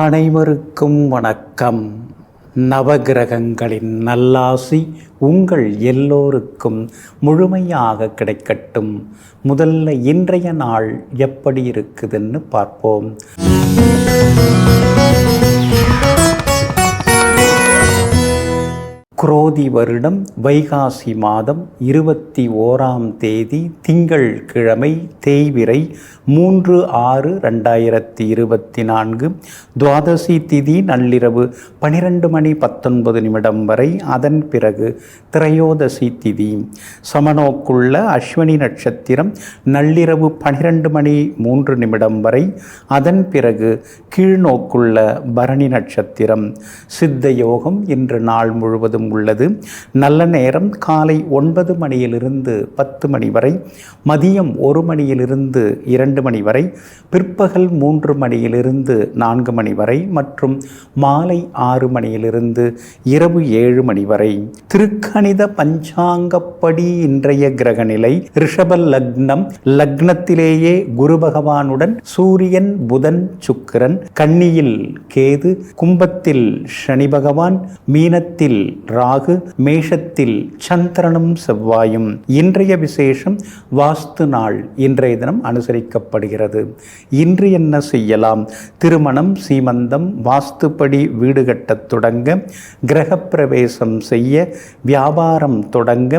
அனைவருக்கும் வணக்கம். நவகிரகங்களின் நல்லாசி உங்கள் எல்லோருக்கும் முழுமையாக கிடைக்கட்டும். முதல்ல இன்றைய நாள் எப்படி இருக்குதுன்னு பார்ப்போம். குரோதி வருடம் வைகாசி மாதம் 21ஆம் தேதி திங்கள் கிழமை தேய்பிறை 3/6/2024 துவாதசி திதி நள்ளிரவு 12:19 வரை. அதன் பிறகு திரையோதசி திதி. சமநோக்குள்ள அஸ்வினி நட்சத்திரம் நள்ளிரவு 12:03 வரை. அதன் பிறகு கீழ்நோக்குள்ள பரணி நட்சத்திரம். சித்த யோகம் இன்று நாள் முழுவதும் உள்ளது. நல்ல நேரம் காலை 9 மணியிலிருந்து 10 மணி வரை, மதியம் 1 மணியிலிருந்து 2 மணி வரை, பிற்பகல் 3 மணியிலிருந்து 4 மணி வரை மற்றும் மாலை 6 மணியிலிருந்து இரவு 7 மணி வரை. திருக்கணித பஞ்சாங்கப்படி இன்றைய கிரகநிலை ரிஷப லக்னம். லக்னத்திலேயே குரு பகவானுடன் சூரியன், புதன், சுக்கிரன், கன்னியில் கேது, கும்பத்தில் சனி பகவான், மீனத்தில் ராகு, மேஷத்தில் சந்திரனும் செவ்வாயும். இன்றைய விசேஷம் வாஸ்து நாள் இன்றைய தினம் அனுசரிக்கப்படுகிறது. இன்று என்ன செய்யலாம்? திருமணம், சீமந்தம், வாஸ்துப்படி வீடு கட்டத் தொடங்க, கிரகப்பிரவேசம் செய்ய, வியாபாரம் தொடங்க,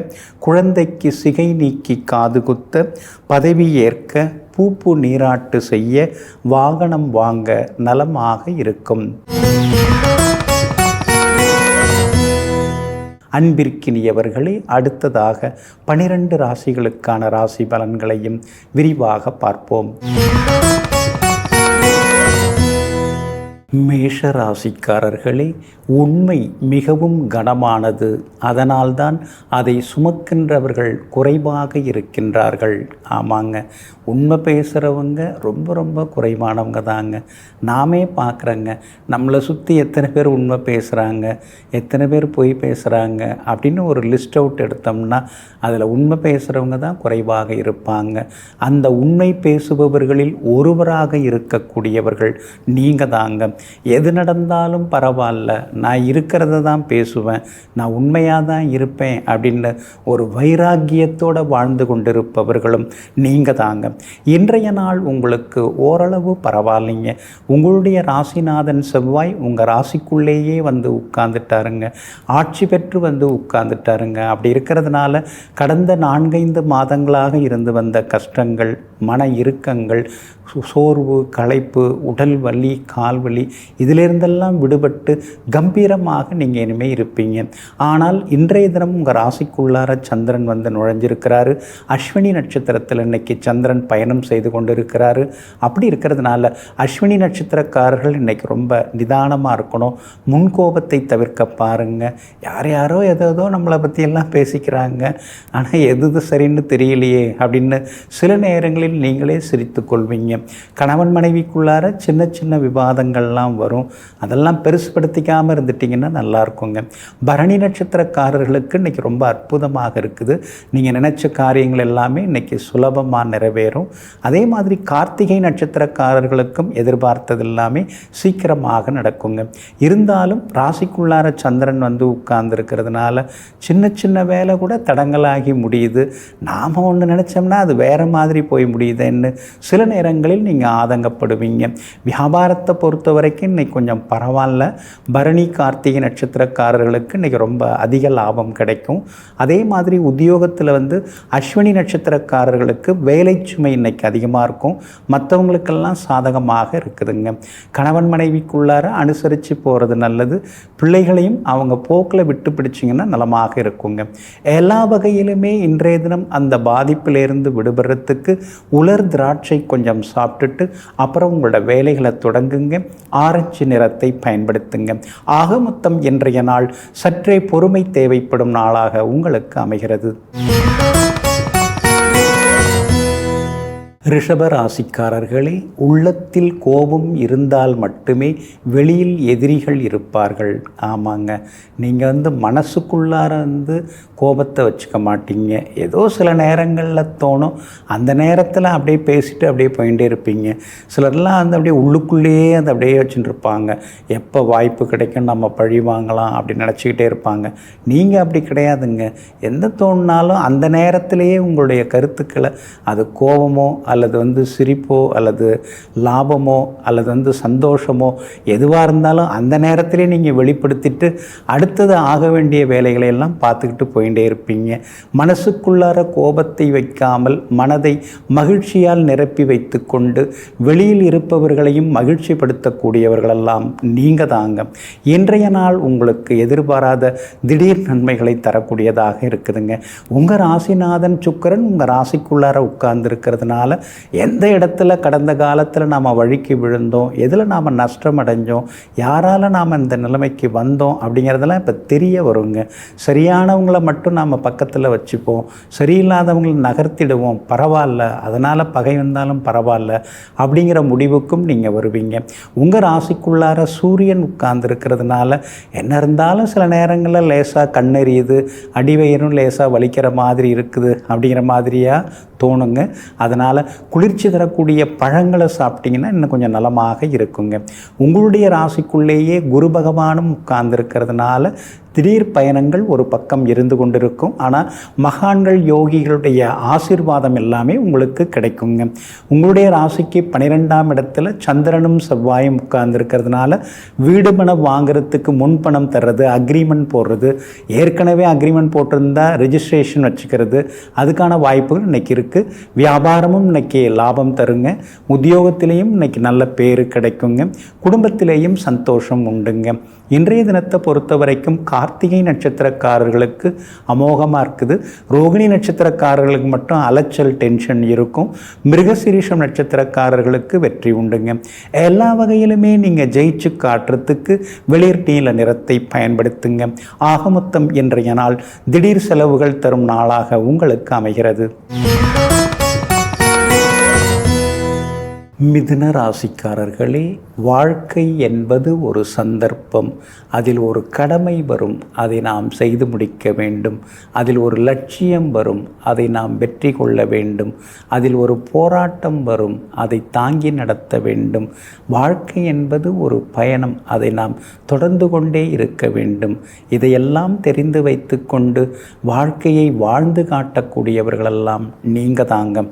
குழந்தைக்கு சிகை நீக்கி காது குத்த, பதவி ஏற்க, பூப்பு நீராட்டு செய்ய, வாகனம் வாங்க நலமாக இருக்கும். அன்பிற்கினியவர்களே, அடுத்ததாக 12 ராசிகளுக்கான ராசி பலன்களையும் விரிவாக பார்ப்போம். மேஷ ராசிக்காரர்களே, உண்மை மிகவும் கனமானது. அதனால்தான் அதை சுமக்கின்றவர்கள் குறைவாக இருக்கின்றார்கள். ஆமாங்க, உண்மை பேசுகிறவங்க ரொம்ப குறைவானவங்க தாங்க. நாமே பார்க்குறேங்க, நம்மளை சுற்றி எத்தனை பேர் உண்மை பேசுகிறாங்க, எத்தனை பேர் பொய் பேசுகிறாங்க அப்படின்னு ஒரு லிஸ்ட் அவுட் எடுத்தோம்னா அதில் உண்மை பேசுகிறவங்க தான் குறைவாக இருப்பாங்க. அந்த உண்மை பேசுபவர்களில் ஒருவராக இருக்கக்கூடியவர்கள் நீங்கள் தாங்க. எது நடந்தாலும் பரவாயில்ல, நான் இருக்கிறத தான் பேசுவேன், நான் உண்மையாக தான் இருப்பேன் அப்படின்னு ஒரு வைராக்கியத்தோடு வாழ்ந்து கொண்டிருப்பவர்களும் நீங்கள் தாங்க. இன்றைய நாள் உங்களுக்கு ஓரளவு பரவாயில்லைங்க. உங்களுடைய ராசிநாதன் செவ்வாய் உங்கள் ராசிக்குள்ளேயே வந்து உட்கார்ந்துட்டாருங்க, ஆட்சி பெற்று வந்து உட்கார்ந்துட்டாருங்க. அப்படி இருக்கிறதுனால கடந்த 4-5 மாதங்களாக இருந்து வந்த கஷ்டங்கள், மன இறுக்கங்கள், சோர்வு, களைப்பு, உடல் வலி, கால் வலி, இதிலிருந்தெல்லாம் விடுபட்டு கம்பீரமாக நீங்கள் இனிமேல் இருப்பீங்க. ஆனால் இன்றைய தினம் உங்கள் ராசிக்குள்ளார சந்திரன் வந்து நுழைஞ்சிருக்கிறாரு. அஸ்வினி நட்சத்திரத்தில் இன்னைக்கு சந்திரன் பயணம் செய்து கொண்டிருக்கிறாரு. அப்படி இருக்கிறதுனால அஸ்வினி நட்சத்திரக்காரர்கள் இன்றைக்கி ரொம்ப நிதானமாக இருக்கணும். முன்கோபத்தை தவிர்க்க பாருங்கள். யாரோ ஏதோ நம்மளை பற்றியெல்லாம் பேசிக்கிறாங்க, ஆனால் எது சரின்னு தெரியலையே அப்படின்னு சில நேரங்களில் நீங்களே சிரித்து கொள்வீங்க. கணவன் மனைவிக்குள்ளார சின்ன விவாதங்கள்லாம் வரும். அதெல்லாம் பெருசுபடுத்திக்காமல் இருந்துட்டிங்கன்னா நல்லா இருக்குங்க. பரணி நட்சத்திரக்காரர்களுக்கு இன்றைக்கி ரொம்ப அற்புதமாக இருக்குது. நீங்கள் நினச்ச காரியங்கள் எல்லாமே இன்றைக்கி சுலபமாக நிறைவேறும். அதே மாதிரி கார்த்திகை நட்சத்திரக்காரர்களுக்கும் எதிர்பார்த்தது எல்லாமே சீக்கிரமாக நடக்குங்க. இருந்தாலும் ராசிக்குள்ளார சந்திரன் வந்து உட்கார்ந்துருக்கிறதுனால சின்ன வேலை கூட தடங்களாகி முடியுது. நாம் ஒன்று நினச்சோம்னா அது வேறு மாதிரி போய் முடியுதுன்னு சில நேரங்களில் நீங்கள் ஆதங்கப்படுவீங்க. வியாபாரத்தை பொறுத்த வரைக்கும் இன்றைக்கி கொஞ்சம் பரவாயில்ல. பரணி கார்த்திகை நட்சத்திரக்காரர்களுக்கு இன்றைக்கி ரொம்ப அதிக லாபம் கிடைக்கும். அதே மாதிரி உத்தியோகத்தில் வந்து அஸ்வினி நட்சத்திரக்காரர்களுக்கு வேலை சுமை இன்றைக்கி அதிகமாக இருக்கும். மற்றவங்களுக்கெல்லாம் சாதகமாக இருக்குதுங்க. கணவன் மனைவிக்குள்ளார அனுசரித்து போகிறது நல்லது. பிள்ளைகளையும் அவங்க போக்கில் விட்டு பிடிச்சிங்கன்னா நலமாக இருக்குங்க. எல்லா வகையிலுமே இன்றைய தினம் அந்த பாதிப்பிலிருந்து விடுபடுறதுக்கு உலர் திராட்சை கொஞ்சம் சாப்பிட்டுட்டு அப்புறம் உங்களோட வேலைகளை தொடங்குங்க. ஆரஞ்சு நிறத்தை பயன்படுத்துங்க. ஆக மொத்தம் இன்றைய நாள் சற்றே பொறுமை தேவைப்படும் நாளாக உங்களுக்கு அமைகிறது. ரிஷப ராசிக்காரர்களே, உள்ளத்தில் கோபம் இருந்தால் மட்டுமே வெளியில் எதிரிகள் இருப்பார்கள். ஆமாங்க, நீங்கள் மனசுக்குள்ளார கோபத்தை வச்சுக்க மாட்டீங்க. ஏதோ சில நேரங்களில் தோணும், அந்த நேரத்தில் அப்படியே பேசிட்டு அப்படியே போயிட்டே இருப்பீங்க. சிலர்லாம் அப்படியே உள்ளுக்குள்ளேயே அப்படியே வச்சுட்டு இருப்பாங்க. எப்போ வாய்ப்பு கிடைக்கும் நம்ம பழி வாங்கலாம் அப்படின்னு நினச்சிக்கிட்டே இருப்பாங்க. நீங்கள் அப்படி கிடையாதுங்க. எந்த தோணுனாலும் அந்த நேரத்திலேயே உங்களுடைய கருத்துக்களை, அது கோபமோ அல்லது சிரிப்போ அல்லது லாபமோ அல்லது சந்தோஷமோ எதுவாக இருந்தாலும் அந்த நேரத்திலே நீங்கள் வெளிப்படுத்திட்டு அடுத்தது ஆக வேண்டிய வேலைகளை எல்லாம் பார்த்துக்கிட்டு போயிட்டே இருப்பீங்க. மனசுக்குள்ளார கோபத்தை வைக்காமல் மனதை மகிழ்ச்சியால் நிரப்பி வைத்து கொண்டு வெளியில் இருப்பவர்களையும் மகிழ்ச்சிப்படுத்தக்கூடியவர்களெல்லாம் நீங்கள் தாங்க. இன்றைய நாள் உங்களுக்கு எதிர்பாராத திடீர் நன்மைகளை தரக்கூடியதாக இருக்குதுங்க. உங்கள் ராசிநாதன் சுக்கிரன் உங்கள் ராசிக்குள்ளார உட்கார்ந்துருக்கிறதுனால எந்த இடத்துல கடந்த காலத்தில் நாம் வழிக்கு விழுந்தோம், எதில் நாம் நஷ்டம் அடைஞ்சோம், யாரால் நாம் இந்த நிலைமைக்கு வந்தோம் அப்படிங்கிறதெல்லாம் இப்போ தெரிய வருங்க. சரியானவங்களை மட்டும் நாம் பக்கத்தில் வச்சுப்போம், சரியில்லாதவங்களை நகர்த்திடுவோம், பரவாயில்ல, அதனால் பகை வந்தாலும் பரவாயில்ல அப்படிங்கிற முடிவுக்கும் நீங்கள் வருவீங்க. உங்கள் ராசிக்குள்ளார சூரியன் உட்கார்ந்துருக்கிறதுனால என்ன இருந்தாலும் சில நேரங்களில் லேசாக கண்ணெறியுது, அடிவயிறும் லேசாக வலிக்கிற மாதிரி இருக்குது அப்படிங்கிற மாதிரியாக தோணுங்க. அதனால் குளிர்ச்சி தரக்கூடிய பழங்களை சாப்பிட்டிங்கன்னா இன்னும் கொஞ்சம் நலமாக இருக்குங்க. உங்களுடைய ராசிக்குள்ளேயே குரு பகவானும் உட்கார்ந்துருக்கிறதுனால திடீர் பயணங்கள் ஒரு பக்கம் இருந்து கொண்டிருக்கும். ஆனால் மகான்கள் யோகிகளுடைய ஆசீர்வாதம் எல்லாமே உங்களுக்கு கிடைக்குங்க. உங்களுடைய ராசிக்கு 12ஆம் இடத்துல சந்திரனும் செவ்வாயும் உட்கார்ந்துருக்கிறதுனால வீடு மனம் வாங்கிறதுக்கு முன்பணம் தர்றது, அக்ரிமெண்ட் போடுறது, ஏற்கனவே அக்ரிமெண்ட் போட்டிருந்தா ரெஜிஸ்ட்ரேஷன் வச்சுக்கிறது, அதுக்கான வாய்ப்புகள் இன்றைக்கி இருக்குது. வியாபாரமும் இன்றைக்கி லாபம் தருங்க. உத்தியோகத்திலேயும் இன்றைக்கி நல்ல பேர் கிடைக்குங்க. குடும்பத்திலேயும் சந்தோஷம் உண்டுங்க. இன்றைய தினத்தை பொறுத்த வரைக்கும் கார்த்திகை நட்சத்திரக்காரர்களுக்கு அமோகமாக இருக்குது. ரோகிணி நட்சத்திரக்காரர்களுக்கு மட்டும் அலைச்சல் டென்ஷன் இருக்கும். மிருகசீரிஷம் நட்சத்திரக்காரர்களுக்கு வெற்றி உண்டுங்க. எல்லா வகையிலுமே நீங்கள் ஜெயிச்சு காட்டுறதுக்கு வெளிர் நீல நிறத்தை பயன்படுத்துங்க. ஆக மொத்தம் இன்றைய நாள் திடீர் செலவுகள் தரும் நாளாக உங்களுக்கு அமைகிறது. மிதுன ராசிக்காரர்களே, வாழ்க்கை என்பது ஒரு சந்தர்ப்பம். அதில் ஒரு கடமை வரும், அதை நாம் செய்து முடிக்க வேண்டும். அதில் ஒரு லட்சியம் வரும், அதை நாம் வெற்றி கொள்ள வேண்டும். அதில் ஒரு போராட்டம் வரும், அதை தாங்கி நடத்த வேண்டும். வாழ்க்கை என்பது ஒரு பயணம், அதை நாம் தொடர்ந்து கொண்டே இருக்க வேண்டும். இதையெல்லாம் தெரிந்து வைத்து கொண்டு வாழ்க்கையை வாழ்ந்து காட்டக்கூடியவர்களெல்லாம் நீங்கள் தாங்க.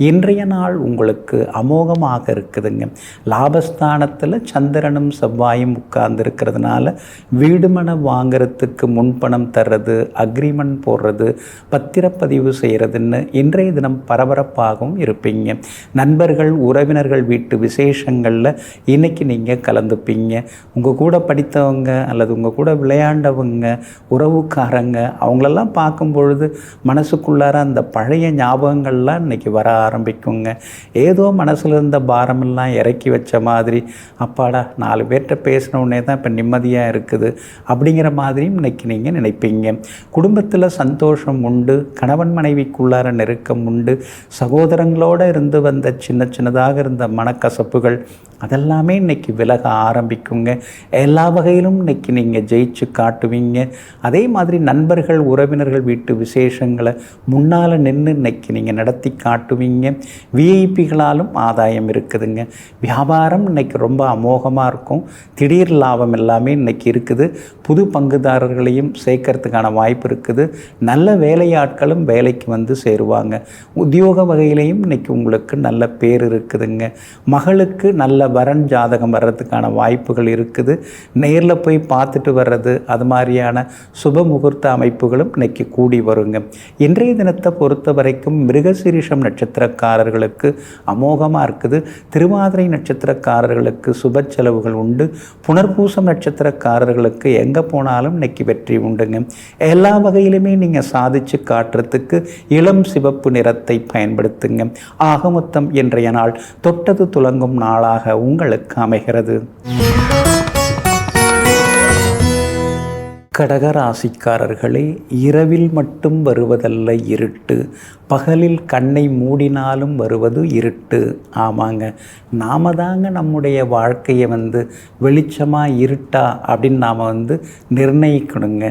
இன்றைய நாள் உங்களுக்கு அமோகமாக இருக்குதுங்க. லாபஸ்தானத்தில் சந்திரனும் செவ்வாயும் உட்கார்ந்துருக்கிறதுனால வீடு மனம் வாங்கிறதுக்கு முன்பணம் தர்றது, அக்ரிமெண்ட் போடுறது, பத்திரப்பதிவு செய்கிறதுன்னு இன்றைய தினம் பரபரப்பாகவும் இருப்பீங்க. நண்பர்கள் உறவினர்கள் வீட்டு விசேஷங்களில் இன்றைக்கி நீங்கள் கலந்துப்பீங்க. உங்கள் கூட படித்தவங்க அல்லது உங்கள் கூட விளையாண்டவங்க, உறவுக்காரங்க, அவங்களெல்லாம் பார்க்கும் பொழுது மனசுக்குள்ளார அந்த பழைய ஞாபகங்கள்லாம் இன்றைக்கி வர ஆரம்பிக்குங்க. ஏதோ மனசில் இருந்த பாரமெல்லாம் இறக்கி வச்ச மாதிரி, அப்பாடா 4 பேர்கிட்ட பேசின உடனே தான் இப்போ நிம்மதியாக இருக்குது அப்படிங்கிற மாதிரியும் இன்றைக்கி நீங்கள் நினைப்பீங்க. குடும்பத்தில் சந்தோஷம் உண்டு, கணவன் மனைவிக்குள்ளார நெருக்கம் உண்டு, சகோதரங்களோடு இருந்து வந்த சின்னதாக இருந்த மனக்கசப்புகள் அதெல்லாமே இன்றைக்கி விலக ஆரம்பிக்குங்க. எல்லா வகையிலும் இன்றைக்கி நீங்கள் ஜெயிச்சு காட்டுவீங்க. அதே மாதிரி நண்பர்கள் உறவினர்கள் வீட்டு விசேஷங்களை முன்னால் நின்று இன்றைக்கி நீங்கள் நடத்தி காட்டுவீங்க. விஐபிகளாலும் ஆதாயம் இருக்குதுங்க. வியாபாரம் இன்றைக்கி ரொம்ப அமோகமாக இருக்கும். திடீர் லாபம் எல்லாமே இன்றைக்கி இருக்குது. புது பங்குதாரர்களையும் சேர்க்கறதுக்கான வாய்ப்பு இருக்குது. நல்ல வேலையாட்களும் வேலைக்கு வந்து சேருவாங்க. உத்தியோக வகையிலையும் இன்றைக்கி உங்களுக்கு நல்ல பேர் இருக்குதுங்க. மகளுக்கு நல்ல வரன் ஜாதகம் வர்றதுக்கான வாய்ப்புகள் இருக்குது. நேரில் போய் பார்த்துட்டு வர்றது, அது மாதிரியான சுப முகூர்த்த அமைப்புகளும் இன்றைக்கி கூடி வருங்க. இன்றைய தினத்தை பொறுத்த வரைக்கும் மிருகசீரிஷம் நட்சத்திரக்காரர்களுக்கு அமோகமாக இருக்குது. திருவாதிரை நட்சத்திரக்காரர்களுக்கு சுப செலவுகள் உண்டு. புனர்பூசம் நட்சத்திரக்காரர்களுக்கு எங்கே போனாலும் இன்னைக்கு வெற்றி உண்டுங்க. எல்லா வகையிலுமே நீங்கள் சாதிச்சு காட்டுறதுக்கு இளம் சிவப்பு நிறத்தை பயன்படுத்துங்க. ஆக மொத்தம் இன்றைய நாள் தொட்டது துலங்கும் நாளாக உங்களுக்கு அமைகிறது. கடகராசிக்காரர்களே, இரவில் மட்டும் வருவதல்ல இருட்டு, பகலில் கண்ணை மூடினாலும் வருவது இருட்டு. ஆமாங்க, நாம் தாங்க நம்முடைய வாழ்க்கையை வெளிச்சமாக இருட்டா அப்படின்னு நாம் நிர்ணயிக்கணுங்க.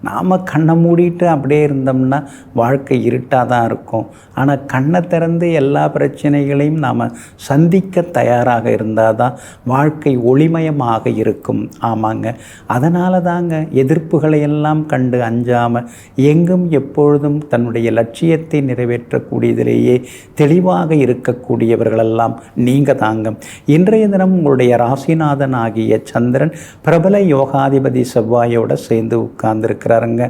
நாம் கண்ணை மூடிட்டு அப்படியே இருந்தோம்னா வாழ்க்கை இருட்டாக தான் இருக்கும். ஆனால் கண்ணை திறந்து எல்லா பிரச்சனைகளையும் நாம் சந்திக்க தயாராக இருந்தால் தான் வாழ்க்கை ஒளிமயமாக இருக்கும். ஆமாங்க, அதனால தாங்க எதிர்ப்புகளை எல்லாம் கண்டு அஞ்சாமல் எங்கும் எப்பொழுதும் தன்னுடைய லட்சியத்தை நிறைவேற்றக்கூடியதிலேயே தெளிவாக இருக்கக்கூடியவர்களெல்லாம் நீங்கள் தாங்க. இன்றைய தினம் உங்களுடைய ராசிநாதன் ஆகிய சந்திரன் பிரபல யோகாதிபதி செவ்வாயோட சேர்ந்து உட்கார்ந்துருக்கிறாருங்க.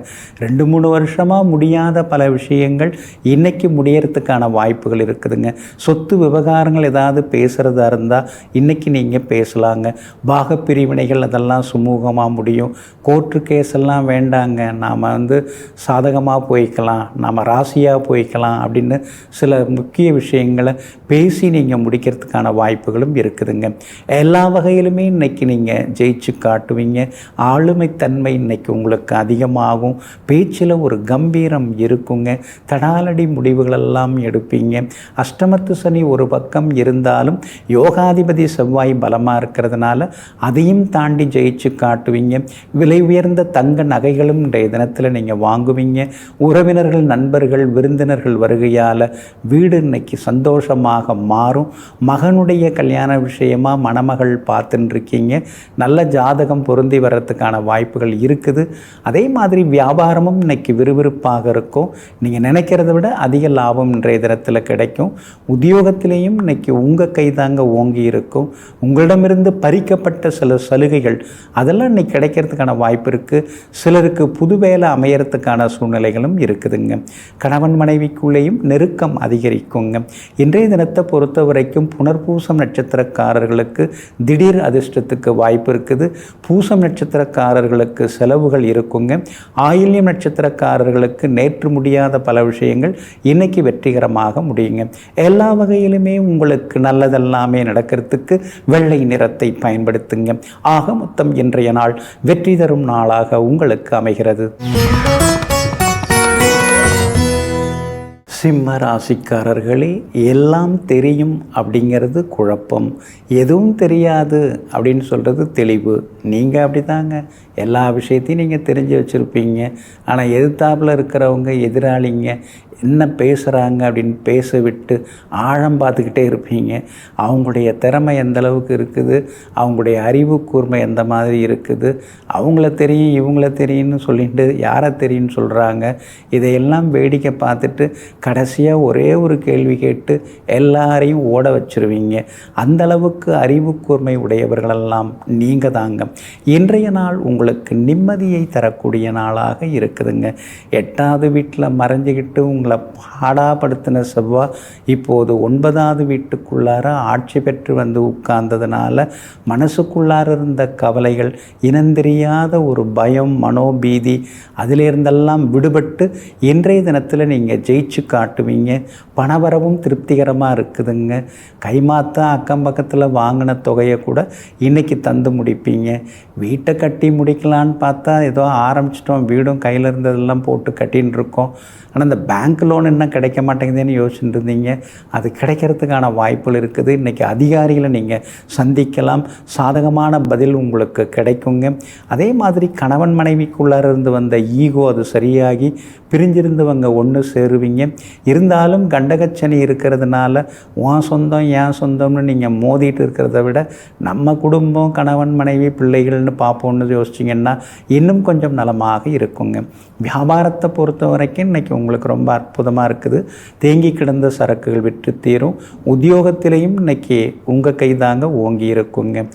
2-3 வருஷமாக முடியாத பல விஷயங்கள் இன்றைக்கி முடியறதுக்கான வாய்ப்புகள் இருக்குதுங்க. சொத்து விவகாரங்கள் ஏதாவது பேசுகிறதா இருந்தால் இன்றைக்கி நீங்கள் பேசலாங்க. பாகப்பிரிவினைகள் அதெல்லாம் சுமூகமாக முடியும். கோர்ட்டு கேஸ் எல்லாம் வேண்டாங்க, நாம் சாதகமாக போய்க்கலாம், நாம் ராசியாக போய்க்கலாம் அப்படின்னு சில முக்கிய விஷயங்களை பேசி நீங்கள் முடிக்கிறதுக்கான வாய்ப்புகளும் இருக்குதுங்க. எல்லா வகையிலுமே இன்றைக்கி நீங்கள் ஜெயிச்சு காட்டுவீங்க. ஆளுமைத்தன்மை இன்றைக்கி உங்களுக்கு அதிகமாகும். பேச்சில் ஒரு கம்பீரம் இருக்குங்க. தடாலடி முடிவுகளெல்லாம் எடுப்பீங்க. அஷ்டமத்து சனி ஒரு பக்கம் இருந்தாலும் யோகாதிபதி செவ்வாய் பலமாக இருக்கிறதுனால அதையும் தாண்டி ஜெயிச்சு காட்டுவீங்க. விலை உயர்ந்த தங்க நகைகளும் இன்றைய தினத்தில் நீங்கள் வாங்குவீங்க. உறவினர்கள், நண்பர்கள், விருந்தினர்கள் வருகையால் வீடு இன்னைக்கு சந்தோஷமாக மாறும். மகனுடைய கல்யாண விஷயமாக மணமகள் பார்த்துன்னு இருக்கீங்க. நல்ல ஜாதகம் பொருந்தி வர்றதுக்கான வாய்ப்புகள் இருக்குது. அதே மாதிரி வியாபாரமும் இன்னைக்கு விறுவிறுப்பாக இருக்கும். நீங்கள் நினைக்கிறத விட அதிக லாபம் இன்றைய தினத்தில் கிடைக்கும். உத்தியோகத்திலேயும் இன்னைக்கு உங்கள் கைதாங்க ஓங்கி இருக்கும். உங்களிடமிருந்து பறிக்கப்பட்ட சில சலுகைகள் அதெல்லாம் இன்னைக்கு கிடைக்கிறதுக்கான வாய்ப்பு இருக்குது. சிலருக்கு புது வேலை அமையறதுக்கான சூழ்நிலைகளும் இருக்குதுங்க. கணவன் மனைவிக்குள்ளேயும் நெருக்கம் அதிகரிக்குங்க. இன்றைய தினத்தை பொறுத்த வரைக்கும் புனர்பூசம் நட்சத்திரக்காரர்களுக்கு திடீர் அதிர்ஷ்டத்துக்கு வாய்ப்பு இருக்குது. பூசம் நட்சத்திரக்காரர்களுக்கு செலவுகள் இருக்குங்க. ஆயில்யம் நட்சத்திரக்காரர்களுக்கு நேற்று முடியாத பல விஷயங்கள் இன்னைக்கு வெற்றிகரமாக முடியுங்க. எல்லா வகையிலுமே உங்களுக்கு நல்லதெல்லாமே நடக்கிறதுக்கு வெள்ளை நிறத்தை பயன்படுத்துங்க. ஆக மொத்தம் இன்றைய நாள் வெற்றி தரும் நாளாக உங்களுக்கு அமைகிறது. சிம்ம ராசிக்காரர்களே, எல்லாம் தெரியும் அப்படிங்கிறது குழப்பம், எதுவும் தெரியாது அப்படின்னு சொல்கிறது தெளிவு. நீங்கள் அப்படி தாங்க, எல்லா விஷயத்தையும் நீங்கள் தெரிஞ்சு வச்சுருப்பீங்க. ஆனால் எதிர்த்தாப்பில் இருக்கிறவங்க, எதிராளிங்க என்ன பேசுகிறாங்க அப்படின்னு பேச விட்டு ஆழம் பார்த்துக்கிட்டே இருப்பீங்க. அவங்களுடைய திறமை எந்த அளவுக்கு இருக்குது, அவங்களுடைய அறிவு கூர்மை எந்த மாதிரி இருக்குது, அவங்கள தெரியும் இவங்கள தெரியும்னு சொல்லிட்டு யாரை தெரியும்னு சொல்கிறாங்க. இதையெல்லாம் வேடிக்கை பார்த்துட்டு கடைசியாக ஒரே ஒரு கேள்வி கேட்டு எல்லாரையும் ஓட வச்சுருவீங்க. அந்தளவுக்கு அறிவு கூர்மை உடையவர்களெல்லாம் நீங்கள் தாங்க. இன்றைய நாள் உங்களுக்கு நிம்மதியை தரக்கூடிய நாளாக இருக்குதுங்க. 8வது வீட்டில் மறைஞ்சிக்கிட்டு உங்களை பாடாப்படுத்தின செவ்வாய் இப்போது 9வது வீட்டுக்குள்ளார ஆட்சி பெற்று உட்கார்ந்ததுனால மனசுக்குள்ளார இருந்த கவலைகள், இனந்தெரியாத ஒரு பயம், மனோபீதி அதிலிருந்தெல்லாம் விடுபட்டு இன்றைய தினத்தில் நீங்கள் ஜெயிச்சு காட்டுவீங்க. பணவரவும் திருப்திகரமாக இருக்குதுங்க. கைமாத்த அக்கம் பக்கத்தில் வாங்கின தொகையை கூட இன்றைக்கி தந்து முடிப்பீங்க. வீட்டை கட்டி முடிக்கலான்னு பார்த்தா ஏதோ ஆரம்பிச்சிட்டோம், வீடும் கையில் இருந்ததெல்லாம் போட்டு கட்டின்னு இருக்கோம். ஆனால் இந்த பேங்க் லோன் என்ன கிடைக்க மாட்டேங்குதுன்னு யோசிச்சுட்டு இருந்தீங்க, அது கிடைக்கிறதுக்கான வாய்ப்புகள் இருக்குது. இன்றைக்கி அதிகாரிகளை நீங்கள் சந்திக்கலாம். சாதகமான பதில் உங்களுக்கு கிடைக்குங்க. அதே மாதிரி கணவன் மனைவிக்குள்ளார இருந்து வந்த ஈகோ அது சரியாகி பிரிஞ்சிருந்தவங்க ஒன்று சேருவீங்க. இருந்தாலும் கண்டகச்சனி இருக்கிறதுனால உன் சொந்தம் ஏன் சொந்தம்னு நீங்கள் மோதிட்டு இருக்கிறத விட நம்ம குடும்பம், கணவன் மனைவி, பிள்ளைகள்னு பார்ப்போன்னு யோசிச்சிங்கன்னா இன்னும் கொஞ்சம் நலமாக இருக்குங்க. வியாபாரத்தை பொறுத்த வரைக்கும் இன்றைக்கி உங்களுக்கு ரொம்ப அற்புதமாக இருக்குது. தேங்கி கிடந்த சரக்குகள் விற்று தீரும். உத்தியோகத்திலையும் இன்றைக்கி உங்கள் கைதாங்க ஓங்கி இருக்குங்க.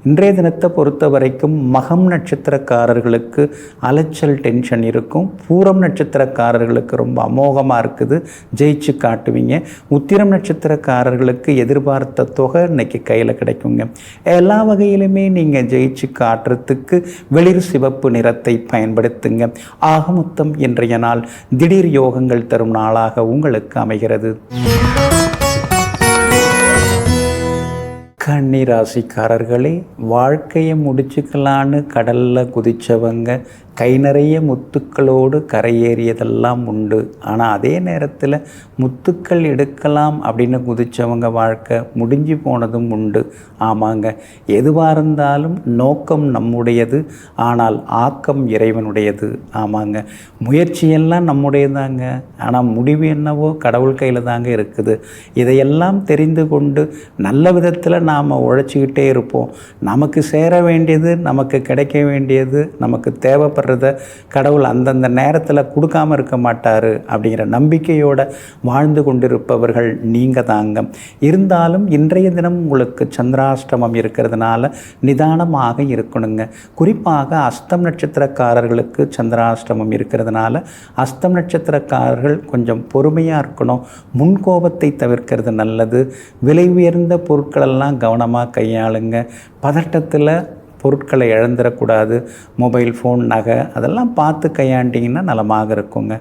இன்றைய தினத்தை பொறுத்த வரைக்கும் மகம் நட்சத்திரக்காரர்களுக்கு அலைச்சல், டென்ஷன் இருக்கும். பூரம் நட்சத்திரக்காரர்களுக்கு ரொம்ப அமோகமாக இருக்குது, ஜெயிச்சு காட்டுவீங்க. உத்திரம் நட்சத்திரக்காரர்களுக்கு எதிர்பார்த்த தொகை இன்னைக்கு கையில் கிடைக்குங்க. எல்லா வகையிலுமே நீங்கள் ஜெயிச்சு காட்டுறதுக்கு வெளிர் சிவப்பு நிறத்தை பயன்படுத்துங்க. ஆக மொத்தம் இன்றைய நாள் திடீர் யோகங்கள் தரும் நாளாக உங்களுக்கு அமைகிறது. கன்னி ராசிக்காரர்களே, வாழ்க்கையை முடிச்சுக்கலான்னு கடலில் குதித்தவங்க கை நிறைய முத்துக்களோடு கரையேறியதெல்லாம் உண்டு. ஆனால் அதே நேரத்தில் முத்துக்கள் எடுக்கலாம் அப்படின்னு குதித்தவங்க வாழ்க்கை முடிஞ்சு போனதும் உண்டு. ஆமாங்க, எதுவாக இருந்தாலும் நோக்கம் நம்முடையது, ஆனால் ஆக்கம் இறைவனுடையது. ஆமாங்க, முயற்சியெல்லாம் நம்முடையதாங்க, ஆனால் முடிவு என்னவோ கடவுள் கையில் தாங்க இருக்குது. இதையெல்லாம் தெரிந்து கொண்டு நல்ல விதத்தில் நாம் உழைச்சிக்கிட்டே இருப்போம். நமக்கு சேர வேண்டியது, நமக்கு கிடைக்க வேண்டியது, நமக்கு தேவைப்படுறத கடவுள் அந்தந்த நேரத்தில் கொடுக்காமல் இருக்க மாட்டார் அப்படிங்கிற நம்பிக்கையோடு வாழ்ந்து கொண்டிருப்பவர்கள் நீங்கள் தாங்க. இருந்தாலும் இன்றைய தினம் உங்களுக்கு சந்திராஷ்டமம் இருக்கிறதுனால நிதானமாக இருக்கணுங்க. குறிப்பாக அஸ்தம் நட்சத்திரக்காரர்களுக்கு சந்திராஷ்டமம் இருக்கிறதுனால அஸ்தம் நட்சத்திரக்காரர்கள் கொஞ்சம் பொறுமையாக இருக்கணும். முன்கோபத்தை தவிர்க்கிறது நல்லது. விலை உயர்ந்த பொருட்களெல்லாம் கவனமாக கையாளுங்க. பதட்டத்தில் பொருட்களை இழந்துடக்கூடாது. மொபைல் ஃபோன், நகை அதெல்லாம் பார்த்து கையாண்டிங்கன்னா நலமாக இருக்குங்க.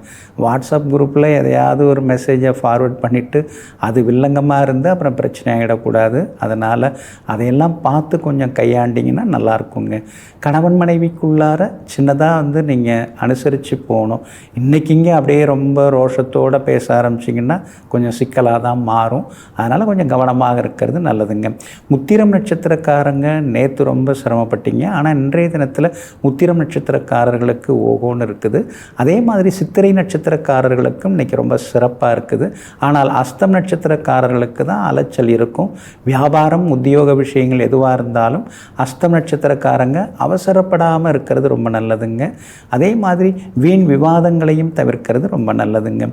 வாட்ஸ்அப் குரூப்பில் எதையாவது ஒரு மெசேஜை ஃபார்வர்ட் பண்ணிவிட்டு அது வில்லங்கமாக இருந்து அப்புறம் பிரச்சனை ஆகிடக்கூடாது. அதனால் அதையெல்லாம் பார்த்து கொஞ்சம் கையாண்டிங்கன்னா நல்லாயிருக்குங்க. கணவன் மனைவிக்குள்ளார சின்னதாக நீங்கள் அனுசரித்து போகணும். இன்றைக்கிங்க அப்படியே ரொம்ப ரோஷத்தோடு பேச ஆரம்பிச்சிங்கன்னா கொஞ்சம் சிக்கலாக தான் மாறும். அதனால் கொஞ்சம் கவனமாக இருக்கிறது நல்லதுங்க. உத்திரம் நட்சத்திரக்காரங்க நேற்று ரொம்ப சிரமப்பட்டீங்க. ஆனால் இன்றைய தினத்தில் உத்திரம் நட்சத்திரக்காரர்களுக்கு ஓகோன்னு இருக்குது. அதே மாதிரி சித்திரை நட்சத்திரக்காரர்களுக்கும் இன்றைக்கி ரொம்ப சிறப்பாக இருக்குது. ஆனால் அஸ்தம் நட்சத்திரக்காரர்களுக்கு தான் அலைச்சல் இருக்கும். வியாபாரம், உத்தியோக விஷயங்கள் எதுவாக இருந்தாலும் அஸ்தம் நட்சத்திரக்காரங்க அவசரப்படாமல் இருக்கிறது ரொம்ப நல்லதுங்க. அதே மாதிரி வீண் விவாதங்களையும் தவிர்க்கிறது ரொம்ப நல்லதுங்க.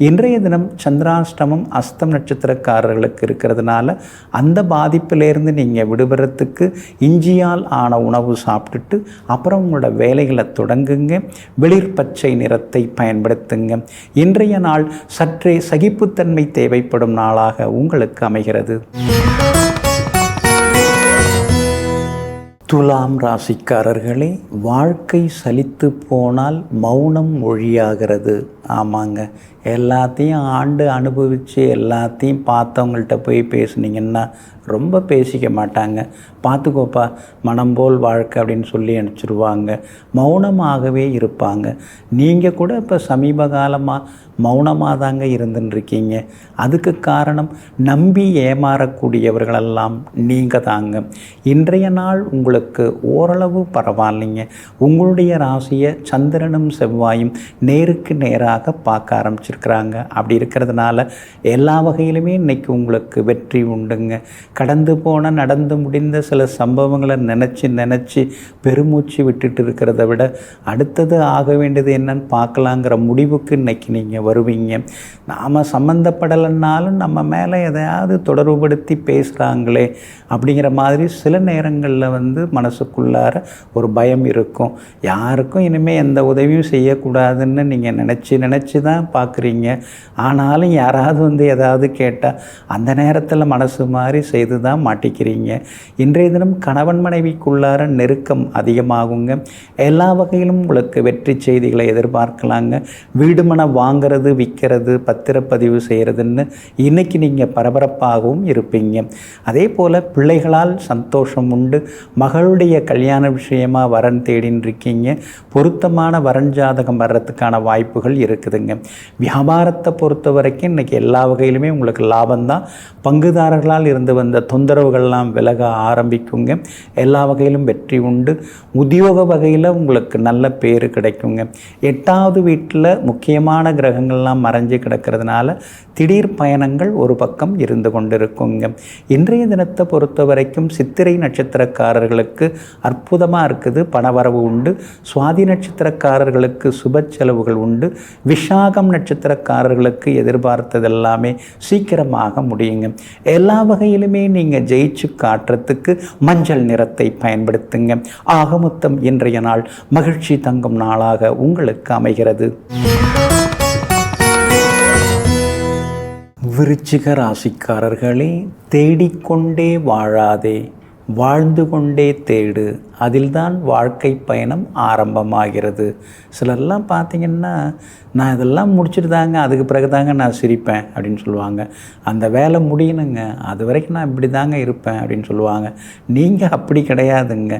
இன்றைய தினம் சந்திராஷ்டமம் அஸ்தம் நட்சத்திரக்காரர்களுக்கு இருக்கிறதுனால அந்த பாதிப்பிலேருந்து நீங்கள் விடுபடுறதுக்கு இஞ்சியால் ஆன உணவு சாப்பிட்டுட்டு அப்புறம் உங்களோட வேலைகளை தொடங்குங்க. வெளிர் பச்சை நிறத்தை பயன்படுத்துங்க. இன்றைய நாள் சற்றே சகிப்புத்தன்மை தேவைப்படும் நாளாக உங்களுக்கு அமைகிறது. துலாம் ராசிக்காரர்களே, வாழ்க்கை சலித்து போனால் மௌனம் மொழியாகிறது. ஆமாங்க, எல்லாத்தையும் ஆண்டு அனுபவித்து எல்லாத்தையும் பார்த்தவங்கள்ட்ட போய் பேசுனீங்கன்னா ரொம்ப பேசிக்க மாட்டாங்க. பார்த்துக்கோப்பா மனம் போல் வாழ்க்கை அப்படின்னு சொல்லி அனுப்பிச்சிடுவாங்க. மௌனமாகவே இருப்பாங்க. நீங்கள் கூட இப்போ சமீப காலமாக மௌனமாக தாங்க இருந்துட்டுருக்கீங்க. அதுக்கு காரணம் நம்பி ஏமாறக்கூடியவர்களெல்லாம் நீங்கள் தாங்க. இன்றைய நாள் உங்களுக்கு ஓரளவு பரவாயில்லைங்க. உங்களுடைய ராசியை சந்திரனும் செவ்வாயும் நேருக்கு நேராக பார்க்க ஆரம்பிச்சிருக்கிறாங்க. அப்படி இருக்கிறதுனால எல்லா வகையிலுமே இன்றைக்கி உங்களுக்கு வெற்றி உண்டுங்க. கடந்து போன நடந்து முடிந்த சில சம்பவங்களை நினச்சி பெருமூச்சு விட்டுட்டு இருக்கிறத விட அடுத்தது ஆக வேண்டியது என்னன்னு பார்க்கலாங்கிற முடிவுக்கு இன்றைக்கி நீங்கள் வருவீங்க. நாம் சம்மந்தப்படலைன்னாலும் நம்ம மேலே எதையாவது தொடர்புபடுத்தி பேசுகிறாங்களே அப்படிங்கிற மாதிரி சில நேரங்களில் மனசுக்குள்ளார ஒரு பயம் இருக்கும். யாருக்கும் இனிமேல் எந்த உதவியும் செய்யக்கூடாதுன்னு நீங்கள் நினச்சி தான் பார்க்குறீங்க. ஆனாலும் யாராவது ஏதாவது கேட்டால் அந்த நேரத்தில் மனசு மாதிரி செய்து தான் மாட்டிக்கிறீங்க. இன்றைய தினம் கணவன் மனைவிக்குள்ளார நெருக்கம் அதிகமாகுங்க. எல்லா வகையிலும் உங்களுக்கு வெற்றி செய்திகளை எதிர்பார்க்கலாங்க. வீடு மனம் வாங்கிறது, விற்கிறது, பத்திரப்பதிவு செய்கிறதுன்னு இன்றைக்கி நீங்கள் பரபரப்பாகவும் இருப்பீங்க. அதே போல் பிள்ளைகளால் சந்தோஷம் உண்டு. மகளுடைய கல்யாண விஷயமாக வரன் தேடின்னு இருக்கீங்க. பொருத்தமான வரன் ஜாதகம் வர்றதுக்கான வாய்ப்புகள் இருக்குதுங்க. வியாபாரத்தை பொறுத்த வரைக்கும் இன்றைக்கி எல்லா வகையிலுமே உங்களுக்கு லாபம்தான். பங்குதாரர்களால் இருந்து வந்த தொந்தரவுகள்லாம் விலக ஆரம்பிக்குங்க. எல்லா வகையிலும் வெற்றி உண்டு. உத்தியோக வகையில் உங்களுக்கு நல்ல பேர் கிடைக்குங்க. 8வது வீட்டில் முக்கியமான கிரகங்கள்லாம் மறைஞ்சு கிடக்கிறதுனால திடீர் பயணங்கள் ஒரு பக்கம் இருந்து கொண்டிருக்குங்க. இன்றைய தினத்தை பொறுத்த வரைக்கும் சித்திரை நட்சத்திரக்காரர்களுக்கு அற்புதமாக இருக்குது. பணவரவு உண்டு. சுவாதி நட்சத்திரக்காரர்களுக்கு சுப செலவுகள் உண்டு. விஷாகம் நட்சத்திரக்காரர்களுக்கு எதிர்பார்த்தது எல்லாமே சீக்கிரமாக முடியுங்க. எல்லா வகையிலுமே நீங்கள் ஜெயிச்சு காட்டுறதுக்கு மஞ்சள் நிறத்தை பயன்படுத்துங்க. ஆக மொத்தம் இன்றைய நாள் மகிழ்ச்சி தங்கும் நாளாக உங்களுக்கு அமைகிறது. விருச்சிக ராசிக்காரர்களே, தேடிக்கொண்டே வாழாதே, வாழ்ந்து கொண்டே தேடு அதில்தான் வாழ்க்கை பயணம் ஆரம்பமாகிறது. சிலர்லாம் பார்த்திங்கன்னா, நான் இதெல்லாம் முடிச்சுட்டு தாங்க அதுக்கு பிறகு தாங்க நான் சிரிப்பேன் அப்படின்னு சொல்லுவாங்க. அந்த வேலை முடியணுங்க, அது வரைக்கும் நான் இப்படி தாங்க இருப்பேன் அப்படின்னு சொல்லுவாங்க. நீங்கள் அப்படி கிடையாதுங்க.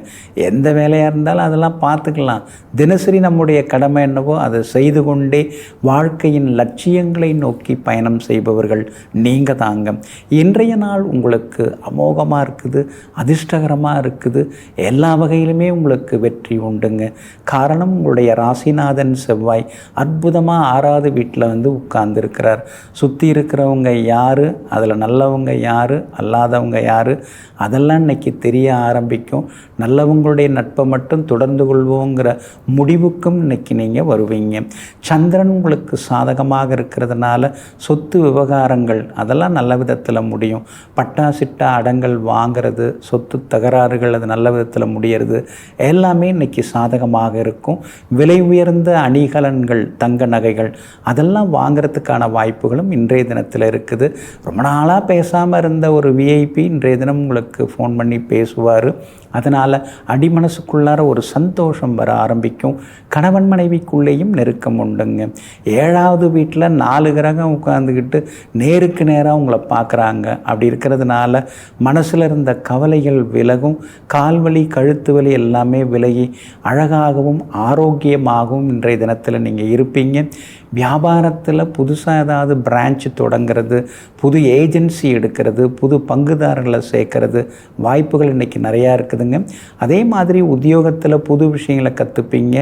எந்த வேலையாக இருந்தாலும் அதெல்லாம் பார்த்துக்கலாம். தினசரி நம்முடைய கடமை என்னவோ அதை செய்து கொண்டே வாழ்க்கையின் லட்சியங்களை நோக்கி பயணம் செய்பவர்கள் நீங்கள் தாங்க. இன்றைய நாள் உங்களுக்கு அமோகமாக இருக்குது, அதிர்ஷ்டகரமாக இருக்குது. எல்லா வகையிலுமே உங்களுக்கு வெற்றி உண்டுங்க. காரணம், உங்களுடைய ராசிநாதன் செவ்வாய் அற்புதமாக 6வது வீட்டில் உட்கார்ந்துருக்கிறார். சுற்றி இருக்கிறவங்க யார், அதில் நல்லவங்க யார், அல்லாதவங்க யார், அதெல்லாம் இன்றைக்கி தெரிய ஆரம்பிக்கும். நல்லவங்களுடைய நட்பை மட்டும் தொடர்ந்து கொள்வோங்கிற முடிவுக்கும் இன்றைக்கி நீங்கள் வருவீங்க. சந்திரன் உங்களுக்கு சாதகமாக இருக்கிறதுனால சொத்து விவகாரங்கள் அதெல்லாம் நல்ல விதத்தில் முடியும். பட்டா சிட்டா அடங்கல் வாங்கிறது, சொத்து தகராறுகள் அது நல்ல விதத்தில் முடியறது, எல்லாமே இன்றைக்கி சாதகமாக இருக்கும். விலை உயர்ந்த அணிகலன்கள், தங்க நகைகள் அதெல்லாம் வாங்கிறதுக்கான வாய்ப்புகளும் இன்றைய தினத்தில் இருக்குது. ரொம்ப நாளாக பேசாமல் இருந்த ஒரு விஐபி இன்றைய தினம் உங்களுக்கு ஃபோன் பண்ணி பேசுவார். அதனால் அடிமனசுக்குள்ளார ஒரு சந்தோஷம் வர ஆரம்பிக்கும். கணவன் மனைவிக்குள்ளேயும் நெருக்கம் உண்டுங்க. 7வது வீட்டில் 4 கிரகம் உட்காந்துக்கிட்டு நேருக்கு நேராக உங்களை பார்க்குறாங்க. அப்படி இருக்கிறதுனால மனசில் இருந்த கவலைகள் விலகும். கால்வலி, கழுத்து வலி எல்லாமே விலகி அழகாகவும் ஆரோக்கியமாகவும் இன்றைய தினத்தில் நீங்கள் இருப்பீங்க. வியாபாரத்தில் புதுசாக ஏதாவது பிரான்ச் தொடங்கிறது, புது ஏஜென்சி எடுக்கிறது, புது பங்குதாரர்களை சேர்க்கறது வாய்ப்புகள் இன்றைக்கி நிறையா இருக்குதுங்க. அதே மாதிரி உத்தியோகத்தில் புது விஷயங்களை கற்றுப்பீங்க.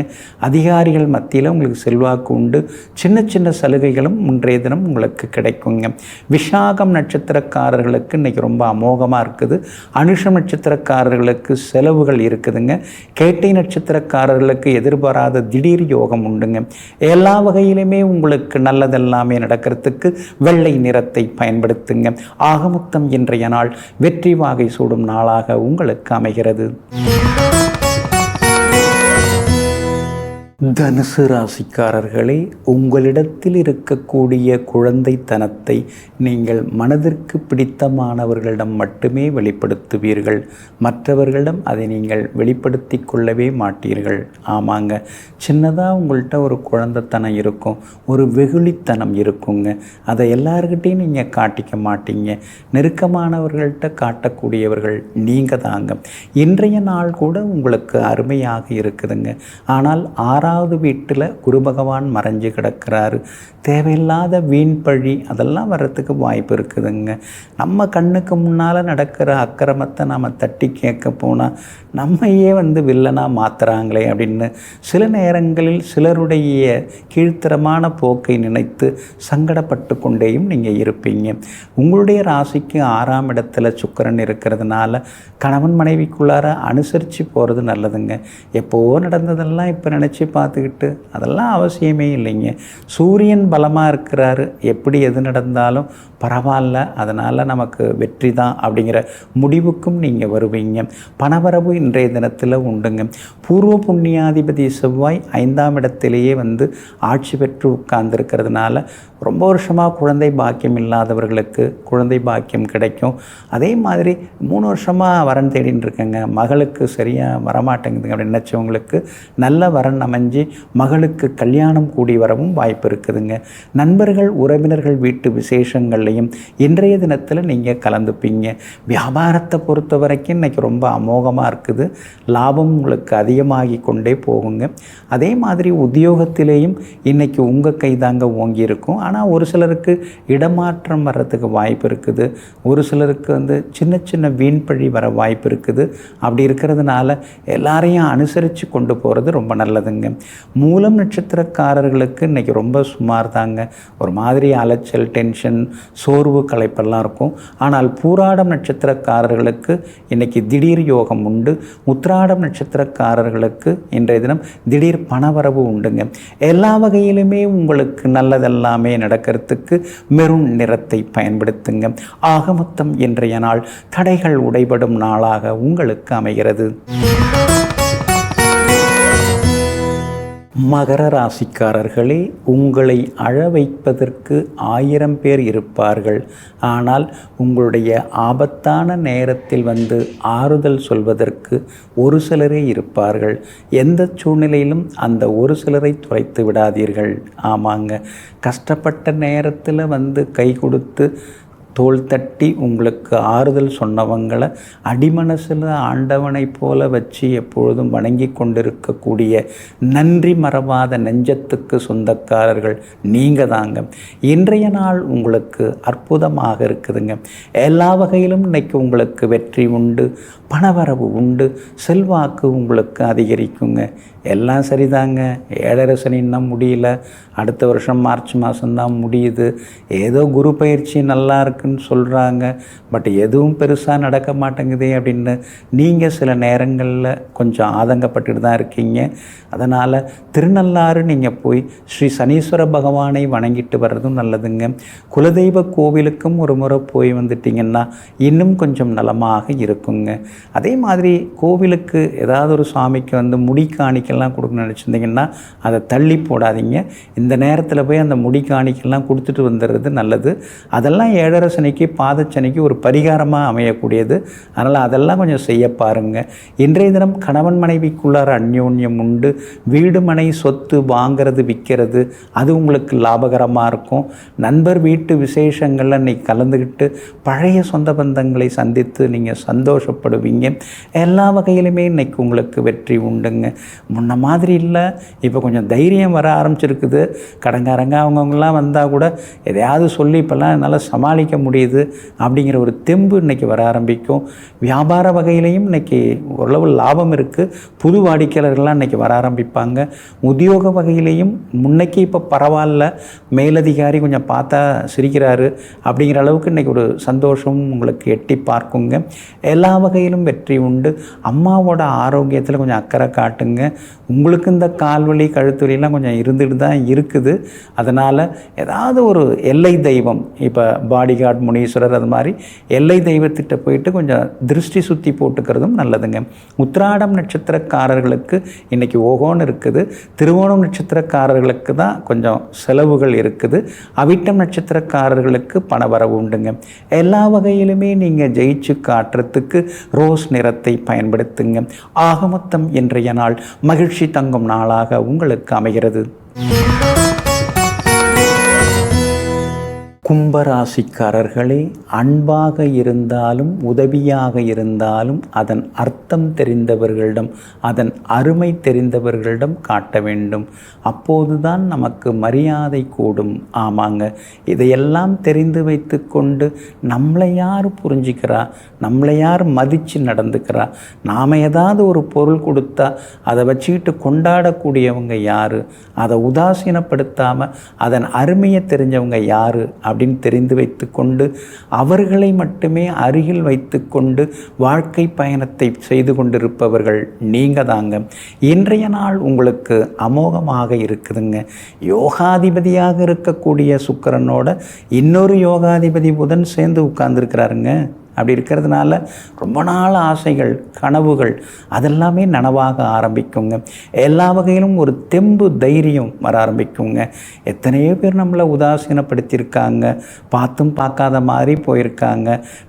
அதிகாரிகள் மத்தியில் உங்களுக்கு செல்வாக்கு உண்டு. சின்ன சின்ன சலுகைகளும் இன்றைய தினம் உங்களுக்கு கிடைக்குங்க. விஷாகம் நட்சத்திரக்காரர்களுக்கு இன்றைக்கி ரொம்ப அமோகமாக இருக்குது. அனுஷம் நட்சத்திரக்காரர்களுக்கு செலவுகள் இருக்குதுங்க. கேட்டை நட்சத்திரக்காரர்களுக்கு எதிர்பாராத திடீர் யோகம் உண்டுங்க. எல்லா வகையிலுமே உங்களுக்கு நல்லதெல்லாமே நடக்கிறதுக்கு வெள்ளை நிறத்தை பயன்படுத்துங்க. ஆகமொத்தம் இன்றைய நாள் வெற்றி வாகை சூடும் நாளாக உங்களுக்கு அமைகிறது. தனுசு ராசிக்காரர்களே, உங்களிடத்தில் இருக்கக்கூடிய குழந்தைத்தனத்தை நீங்கள் மனதிற்கு பிடித்தமானவர்களிடம் மட்டுமே வெளிப்படுத்துவீர்கள். மற்றவர்களிடம் அதை நீங்கள் வெளிப்படுத்தி கொள்ளவே மாட்டீர்கள். ஆமாங்க, சின்னதாக உங்கள்கிட்ட ஒரு குழந்தைத்தனம் இருக்கும், ஒரு வெகுளித்தனம் இருக்குங்க. அதை எல்லார்கிட்டையும் நீங்கள் காட்டிக்க மாட்டீங்க. நெருக்கமானவர்கள்ட்ட காட்டக்கூடியவர்கள் நீங்கள் தாங்க. இன்றைய நாள் கூட உங்களுக்கு அருமையாக இருக்குதுங்க. ஆனால் 6வது வீட்டில் குரு பகவான் மறைஞ்சு கிடக்கிறாரு. தேவையில்லாத வீண் பழி அதெல்லாம் வர்றதுக்கு வாய்ப்பு இருக்குதுங்க. நம்ம கண்ணுக்கு முன்னால் நடக்கிற அக்கிரமத்தை நாம் தட்டி கேட்க போனால் நம்மையே வில்லனாக மாற்றுறாங்களே அப்படின்னு சில நேரங்களில் சிலருடைய கீழ்த்தரமான போக்கை நினைத்து சங்கடப்பட்டு கொண்டேயும் நீங்கள் இருப்பீங்க. உங்களுடைய ராசிக்கு 6ஆம் இடத்துல சுக்கிரன் இருக்கிறதுனால கணவன் மனைவிக்குள்ளார அனுசரித்து போகிறது நல்லதுங்க. எப்போவோ நடந்ததெல்லாம் இப்போ நினச்சி பார்த்துக்கிட்டு அதெல்லாம் அவசியமே இல்லைங்க. சூரியன் பலமாக இருக்கிறாரு, எப்படி எது நடந்தாலும் பரவாயில்ல, அதனால் நமக்கு வெற்றி தான் அப்படிங்கிற முடிவுக்கும் நீங்கள் வருவீங்க. பணவரவு இன்றைய தினத்தில் உண்டுங்க. பூர்வ புண்ணியாதிபதி செவ்வாய் 5ஆம் இடத்திலேயே ஆட்சி பெற்று உட்கார்ந்துருக்கிறதுனால ரொம்ப வருஷமாக குழந்தை பாக்கியம் இல்லாதவர்களுக்கு குழந்தை பாக்கியம் கிடைக்கும். அதே மாதிரி 3 வருஷமாக வரன் தேடின்னு இருக்கேங்க, மகளுக்கு சரியாக வரமாட்டேங்குதுங்க அப்படின்னு நினச்சவங்களுக்கு நல்ல வரன் அமைஞ்சு மகளுக்கு கல்யாணம் கூடி வரவும் வாய்ப்பு இருக்குதுங்க. நண்பர்கள் உறவினர்கள் வீட்டு விசேஷங்கள்லையும் இன்றைய தினத்தில் நீங்கள் கலந்துப்பீங்க. வியாபாரத்தை பொறுத்த வரைக்கும் இன்றைக்கி ரொம்ப அமோகமாக இருக்குது. லாபம் உங்களுக்கு அதிகமாகி கொண்டே போகுங்க. அதே மாதிரி உத்தியோகத்திலேயும் இன்றைக்கி உங்கள் கைதாங்க ஓங்கி இருக்கும். ஆனால் ஒரு சிலருக்கு இடமாற்றம் வர்றதுக்கு வாய்ப்பு இருக்குது. ஒரு சிலருக்கு சின்ன சின்ன வீண் பழி வர வாய்ப்பு இருக்குது. அப்படி இருக்கிறதுனால எல்லாரையும் அனுசரித்து கொண்டு போகிறது ரொம்ப நல்லதுங்க. மூலம் நட்சத்திரக்காரர்களுக்கு இன்றைக்கி ரொம்ப சுமார் தாங்க. ஒரு மாதிரி அலைச்சல், டென்ஷன், சோர்வு, களைப்பெல்லாம் இருக்கும். ஆனால் பூராடம் நட்சத்திரக்காரர்களுக்கு இன்றைக்கி திடீர் யோகம் உண்டு. உத்திராடம் நட்சத்திரக்காரர்களுக்கு இன்றைய தினம் திடீர் பணவரவு உண்டுங்க. எல்லா வகையிலுமே உங்களுக்கு நல்லதெல்லாமே நடக்கிறதுக்கு மெரூன் நிறத்தை பயன்படுத்துங்க. ஆக மொத்தம் இன்றைய நாள் தடைகள் உடைபடும் நாளாக உங்களுக்கு அமைகிறது. மகர ராசிக்காரர்களே, உங்களை அழ வைப்பதற்கு 1000 பேர் இருப்பார்கள். ஆனால் உங்களுடைய ஆபத்தான நேரத்தில் வந்து ஆறுதல் சொல்வதற்கு ஒரு சிலரே இருப்பார்கள். எந்த சூழ்நிலையிலும் அந்த ஒரு சிலரை துரைத்து விடாதீர்கள். ஆமாங்க, கஷ்டப்பட்ட நேரத்தில் வந்து கை கொடுத்து தோள் தட்டி உங்களுக்கு ஆறுதல் சொன்னவங்களை அடிமனசில் ஆண்டவனை போல வச்சு எப்பொழுதும் வணங்கி கொண்டிருக்கக்கூடிய நன்றி மறவாத நெஞ்சத்துக்கு சொந்தக்காரர்கள் நீங்கள் தாங்க. இன்றைய நாள் உங்களுக்கு அற்புதமாக இருக்குதுங்க. எல்லா வகையிலும் இன்னைக்கு உங்களுக்கு வெற்றி உண்டு, பணவரவு உண்டு, செல்வாக்கு உங்களுக்கு அதிகரிக்குங்க. எல்லாம் சரிதாங்க. 7.5 சனி இன்னும் முடியல, அடுத்த வருஷம் மார்ச் மாதம்தான் முடியுது. ஏதோ குரு பயிற்சி நல்லா இருக்குன்னு சொல்கிறாங்க, பட் எதுவும் பெருசாக நடக்க மாட்டேங்குதே அப்படின்னு நீங்கள் சில நேரங்களில் கொஞ்சம் ஆதங்கப்பட்டுட்டு தான் இருக்கீங்க. அதனால் திருநள்ளாறு நீங்கள் போய் ஸ்ரீ சனீஸ்வர பகவானை வணங்கிட்டு வர்றதும் நல்லதுங்க. குலதெய்வ கோவிலுக்கும் ஒரு முறை போய் வந்துட்டிங்கன்னா இன்னும் கொஞ்சம் நலமாக இருக்குங்க. அதே மாதிரி கோவிலுக்கு ஏதாவது ஒரு சாமிக்கு வந்து முடி காணிக்கெல்லாம் கொடுக்கணும்னு நினச்சிருந்தீங்கன்னா அதை தள்ளி போடாதீங்க. இந்த நேரத்தில் போய் அந்த முடி காணிக்கெல்லாம் கொடுத்துட்டு வந்துடுறது நல்லது. அதெல்லாம் 7.5 சனிக்கு பாதச்சனிக்கு ஒரு பரிகாரமாக அமையக்கூடியது. அதனால் அதெல்லாம் கொஞ்சம் செய்ய பாருங்கள். இன்றைய தினம் கணவன் மனைவிக்குள்ளார அந்யோன்யம் உண்டு. வீடு மனை சொத்து வாங்கிறது விற்கிறது அது உங்களுக்கு லாபகரமாக இருக்கும். நண்பர் வீட்டு விசேஷங்களில் இன்றைக்கி கலந்துக்கிட்டு பழைய சொந்த பந்தங்களை சந்தித்து நீங்கள் சந்தோஷப்படுவீங்க. எல்லா வகையிலுமே இன்றைக்கி உங்களுக்கு வெற்றி உண்டுங்க. முன்ன மாதிரி இல்லை, இப்போ கொஞ்சம் தைரியம் வர ஆரம்பிச்சிருக்குது. கடங்காரங்க அவங்கவுங்களாம் வந்தால் கூட எதையாவது சொல்லி இப்போல்லாம் என்னால் சமாளிக்க முடியுது அப்படிங்கிற ஒரு தெம்பு இன்றைக்கி வர ஆரம்பிக்கும். வியாபார வகையிலையும் இன்றைக்கி ஓரளவு லாபம் இருக்குது. புது வாடிக்கையாளர்கள்லாம் இன்றைக்கி வர ஆரம்பிப்பாங்க. உத்தியோக வகையிலையும் முன்னைக்கு இப்போ பரவாயில்ல, மேலதிகாரி கொஞ்சம் பார்த்தா சிரிக்கிறாரு அப்படிங்கிற அளவுக்கு இன்றைக்கி ஒரு சந்தோஷம் உங்களுக்கு எட்டி பார்க்குங்க. எல்லா வகையிலும் வெற்றி உண்டு. அம்மாவோட ஆரோக்கியத்தில் கொஞ்சம் அக்கறை காட்டுங்க. உங்களுக்கு இந்த கால்வலி கழுத்துவலிலாம் கொஞ்சம் இருந்துட்டு தான் இருக்குது. அதனால் ஏதாவது ஒரு எல்லை தெய்வம், இப்போ பாடிகார்ட் முனீஸ்வரர் அது மாதிரி எல்லை தெய்வத்திட்ட போயிட்டு கொஞ்சம் திருஷ்டி சுற்றி போட்டுக்கிறதும் நல்லதுங்க. உத்திராடம் நட்சத்திரக்காரர்களுக்கு இன்றைக்கி ஓகோன்னு இருக்குது. திருவோணம் நட்சத்திரக்காரர்களுக்கு தான் கொஞ்சம் செலவுகள் இருக்குது. அவிட்டம் நட்சத்திரக்காரர்களுக்கு பணவரவு உண்டுங்க. எல்லா வகையிலுமே நீங்கள் ஜெயிச்சு காட்டுறதுக்கு ரோஸ் நிறத்தை பயன்படுத்துங்க. ஆக மொத்தம் இன்றைய நாள் மகிழ்ச்சி தங்கும் நாளாக உங்களுக்கு அமைகிறது. கும்பராசிக்காரர்களே, அன்பாக இருந்தாலும் உதவியாக இருந்தாலும் அதன் அர்த்தம் தெரிந்தவர்களிடம், அதன் அருமை தெரிந்தவர்களிடம் காட்ட வேண்டும். அப்போதுதான் நமக்கு மரியாதை கூடும். ஆமாங்க, இதையெல்லாம் தெரிந்து வைத்து கொண்டு நம்மளை யார் புரிஞ்சிக்கிறா, நம்மளை யார் மதித்து நடந்துக்கிறா, நாம் ஏதாவது ஒரு பொருள் கொடுத்தா அதை வச்சுக்கிட்டு கொண்டாடக்கூடியவங்க யார், அதை உதாசீனப்படுத்தாமல் அதன் அருமையை தெரிஞ்சவங்க யார் அப்படின்னு தெரிந்து வைத்து கொண்டு அவர்களை மட்டுமே அருகில் வைத்து கொண்டு வாழ்க்கை பயணத்தை செய்து கொண்டிருப்பவர்கள் நீங்கள் தாங்க. இன்றைய நாள் உங்களுக்கு அமோகமாக இருக்குதுங்க. யோகாதிபதியாக இருக்கக்கூடிய சுக்கிரனோட இன்னொரு யோகாதிபதி புதன் சேர்ந்து உட்கார்ந்துருக்கிறாருங்க. அப்படி இருக்கிறதுனால ரொம்ப நாள் ஆசைகள் கனவுகள் அதெல்லாமே நனவாக ஆரம்பிக்குங்க. எல்லா வகையிலும் ஒரு தெம்பு தைரியம் வர ஆரம்பிக்குங்க. எத்தனையோ பேர் நம்மளை உதாசீனப்படுத்தியிருக்காங்க, பார்த்தும் பார்க்காத மாதிரி போயிருக்காங்க,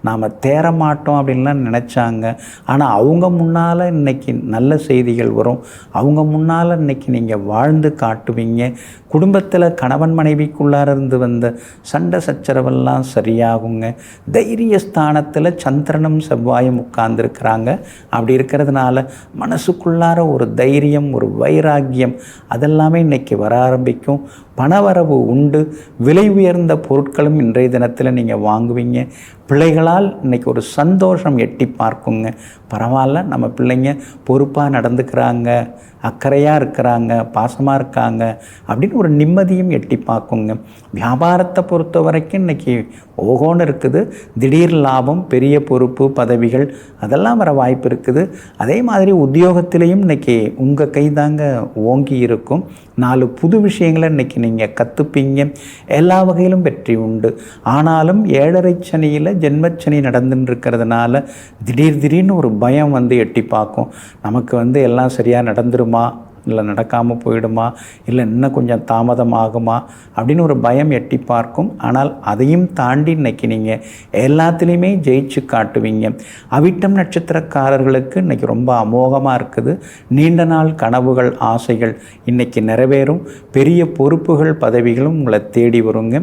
நாம் தேர மாட்டோம் அப்படின்லாம் நினச்சாங்க. ஆனால் அவங்க முன்னால் இன்றைக்கி நல்ல செய்திகள் வரும். அவங்க முன்னால் இன்றைக்கி நீங்கள் வாழ்ந்து காட்டுவீங்க. குடும்பத்தில் கணவன் மனைவிக்குள்ளார இருந்து வந்த சண்டை சச்சரவெல்லாம் சரியாகுங்க. தைரியஸ்தானத்தில் சந்திரனும் செவ்வாயும் உட்கார்ந்துருக்கிறாங்க. அப்படி இருக்கிறதுனால மனசுக்குள்ளார ஒரு தைரியம், ஒரு வைராக்கியம் அதெல்லாமே இன்றைக்கி வர ஆரம்பிக்கும். பணவரவு உண்டு. விலை உயர்ந்த பொருட்களும் இன்றைய தினத்தில் நீங்கள் வாங்குவீங்க. பிள்ளைகளால் இன்றைக்கி ஒரு சந்தோஷம் எட்டி பார்க்குங்க. பரவாயில்ல, நம்ம பிள்ளைங்க பொறுப்பாக நடந்துக்கிறாங்க, அக்கறையாக இருக்கிறாங்க, பாசமாக இருக்காங்க அப்படின்னு ஒரு நிம்மதியும் எட்டி பார்க்குங்க. வியாபாரத்தை பொறுத்த வரைக்கும் இன்றைக்கி ஓகோன்னு இருக்குது. திடீர் லாபம், பெரிய பொறுப்பு, பதவிகள் அதெல்லாம் வர வாய்ப்பு இருக்குது. அதே மாதிரி உத்தியோகத்திலையும் இன்றைக்கி உங்கள் கை தாங்க ஓங்கி இருக்கும். 4 புது விஷயங்களை இன்றைக்கி நீங்கள் கற்றுப்பீங்க. எல்லா வகையிலும் வெற்றி உண்டு. ஆனாலும் 7.5 சனியில் ஜென்மச்சனி நடந்துன்னு இருக்கிறதுனால திடீர்னு ஒரு பயம் வந்து எட்டி பார்க்கும். நமக்கு எல்லாம் சரியாக நடந்துருமா, இல்லை நடக்காமல் போயிடுமா, இல்லை இன்னும் கொஞ்சம் தாமதமாகுமா அப்படின்னு ஒரு பயம் எட்டி பார்க்கும். ஆனால் அதையும் தாண்டி இன்றைக்கி நீங்கள் எல்லாத்துலேயுமே ஜெயிச்சு காட்டுவீங்க. அவிட்டம் நட்சத்திரக்காரர்களுக்கு இன்றைக்கி ரொம்ப அமோகமாக இருக்குது. நீண்ட நாள் கனவுகள், ஆசைகள் இன்றைக்கி நிறைவேறும். பெரிய பொறுப்புகள், பதவிகளும் உங்களை தேடி வருங்க.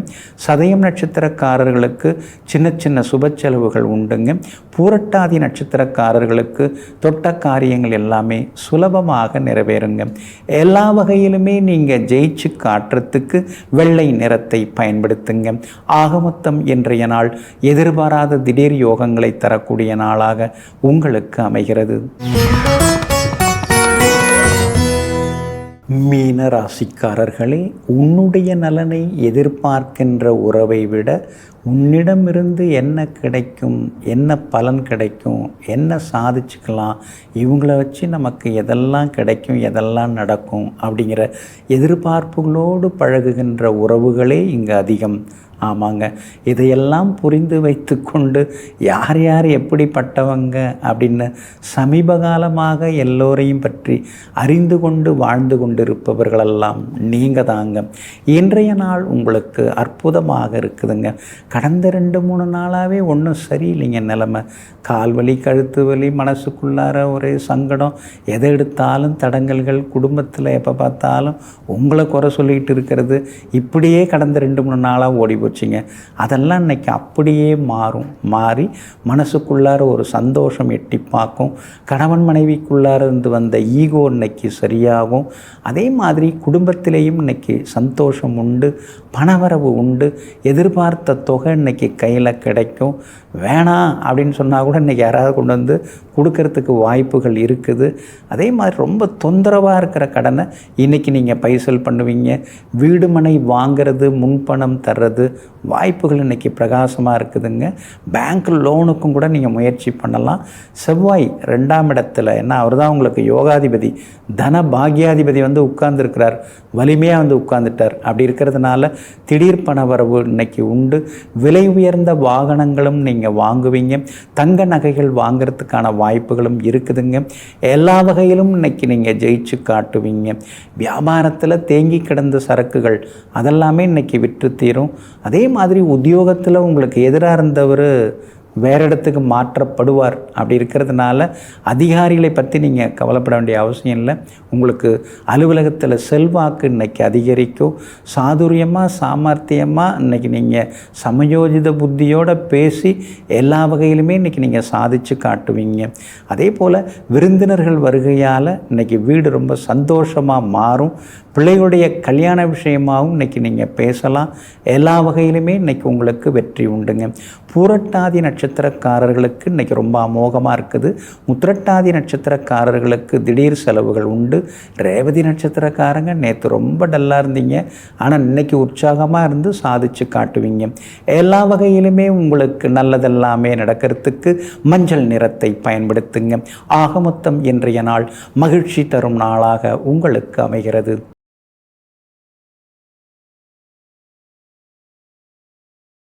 சதயம் நட்சத்திரக்காரர்களுக்கு சின்ன சின்ன சுப செலவுகள் உண்டுங்க. பூரட்டாதி நட்சத்திரக்காரர்களுக்கு தொட்ட காரியங்கள் எல்லாமே சுலபமாக நிறைவேறுங்க. எல்லா வகையிலுமே நீங்கள் ஜெயிச்சு காட்டுறதுக்கு வெள்ளை நிறத்தை பயன்படுத்துங்க. ஆகமொத்தம் இன்றைய நாள் எதிர்பாராத திடீர் யோகங்களை தரக்கூடிய நாளாக உங்களுக்கு அமைகிறது. மீன ராசிக்காரர்களே, உன்னுடைய நலனை எதிர்பார்க்கின்ற உறவை விட உன்னிடமிருந்து என்ன கிடைக்கும், என்ன பலன் கிடைக்கும், என்ன சாதிச்சுக்கலாம், இவங்கள வச்சு நமக்கு எதெல்லாம் கிடைக்கும், எதெல்லாம் நடக்கும் அப்படிங்கிற எதிர்பார்ப்புகளோடு பழகுகின்ற உறவுகளே இங்கு அதிகம். ஆமாங்க, இதையெல்லாம் புரிந்து வைத்து கொண்டு யார் யார் எப்படிப்பட்டவங்க அப்படின்னு சமீப காலமாக எல்லோரையும் பற்றி அறிந்து கொண்டு வாழ்ந்து கொண்டிருப்பவர்களெல்லாம் நீங்கள் தாங்க. இன்றைய நாள் உங்களுக்கு அற்புதமாக இருக்குதுங்க. கடந்த 2-3 நாளாகவே ஒன்றும் சரியில்லைங்க நிலைமை. கால் வலி, கழுத்து வலி, மனசுக்குள்ளார ஒரே சங்கடம், எதை எடுத்தாலும் தடங்கல்கள், குடும்பத்தில் எப்போ பார்த்தாலும் உங்களை குறை சொல்லிக்கிட்டு இருக்கிறது, இப்படியே கடந்த 2-3 நாளாக ஓடி போச்சுங்க. அதெல்லாம் இன்றைக்கி அப்படியே மாறி மனசுக்குள்ளார ஒரு சந்தோஷம் எட்டி பார்க்கும். கணவன் மனைவிக்குள்ளார இருந்து வந்த ஈகோ இன்னைக்கு சரியாகும். அதே மாதிரி குடும்பத்திலேயும் இன்னைக்கு சந்தோஷம் உண்டு, பணவரவு உண்டு, எதிர்பார்த்த தொகை இன்னைக்கு கையில் கிடைக்கும். வேணாம் அப்படின்னு சொன்னால் கூட இன்றைக்கி யாராவது கொண்டு வந்து கொடுக்கறதுக்கு வாய்ப்புகள் இருக்குது. அதே மாதிரி ரொம்ப தொந்தரவாக இருக்கிற கடனை இன்றைக்கி நீங்கள் பைசல் பண்ணுவீங்க. வீடு மனை வாங்கிறது, முன்பணம் தர்றது வாய்ப்புகள் இன்றைக்கி பிரகாசமாக இருக்குதுங்க. பேங்க் லோனுக்கும் கூட நீங்கள் முயற்சி பண்ணலாம். செவ்வாய் 2ஆம் இடத்துல, ஏன்னா அவர் தான் உங்களுக்கு யோகாதிபதி, தன பாக்யாதிபதி உட்கார்ந்துருக்கிறார், வலிமையாக உட்கார்ந்துட்டார். அப்படி இருக்கிறதுனால திடீர் பண வரவு இன்றைக்கி உண்டு. விலை உயர்ந்த வாகனங்களும் நீங்கள் வாங்குவீங்க. தங்க நகைகள் வாங்கிறதுக்கான வாய்ப்புகளும் இருக்குதுங்க. எல்லா வகையிலும் இன்றைக்கி நீங்கள் ஜெயிச்சு காட்டுவீங்க. வியாபாரத்தில் தேங்கி கிடந்த சரக்குகள் அதெல்லாமே இன்றைக்கி விற்று தீரும். அதே மாதிரி உத்தியோகத்தில் உங்களுக்கு எதிராக இருந்தவர் வேறு இடத்துக்கு மாற்றப்படுவார். அப்படி இருக்கிறதுனால அதிகாரிகளை பற்றி நீங்கள் கவலைப்பட வேண்டிய அவசியம் இல்லை. உங்களுக்கு அலுவலகத்தில் செல்வாக்கு இன்றைக்கி அதிகரிக்கும். சாதுரியமாக, சாமர்த்தியமாக இன்றைக்கி நீங்கள் சமயோஜித புத்தியோடு பேசி எல்லா வகையிலுமே இன்றைக்கி நீங்கள் சாதித்து காட்டுவீங்க. அதே போல் விருந்தினர்கள் வருகையால் இன்றைக்கி வீடு ரொம்ப சந்தோஷமாக மாறும். பிள்ளைகளுடைய கல்யாண விஷயமாகவும் இன்றைக்கி நீங்கள் பேசலாம். எல்லா வகையிலுமே இன்றைக்கி உங்களுக்கு வெற்றி உண்டுங்க. பூரட்டாதி நட்சத்திரக்காரர்களுக்கு இன்றைக்கி ரொம்ப அமோகமாக இருக்குது. உத்திரட்டாதி நட்சத்திரக்காரர்களுக்கு திடீர் செலவுகள் உண்டு. ரேவதி நட்சத்திரக்காரங்க நேற்று ரொம்ப டல்லாக இருந்தீங்க, ஆனால் இன்றைக்கி உற்சாகமாக இருந்து சாதித்து காட்டுவீங்க. எல்லா வகையிலுமே உங்களுக்கு நல்லதெல்லாமே நடக்கிறதுக்கு மஞ்சள் நிறத்தை பயன்படுத்துங்க. ஆக மொத்தம் இன்றைய நாள் மகிழ்ச்சி தரும் நாளாக உங்களுக்கு அமைகிறது.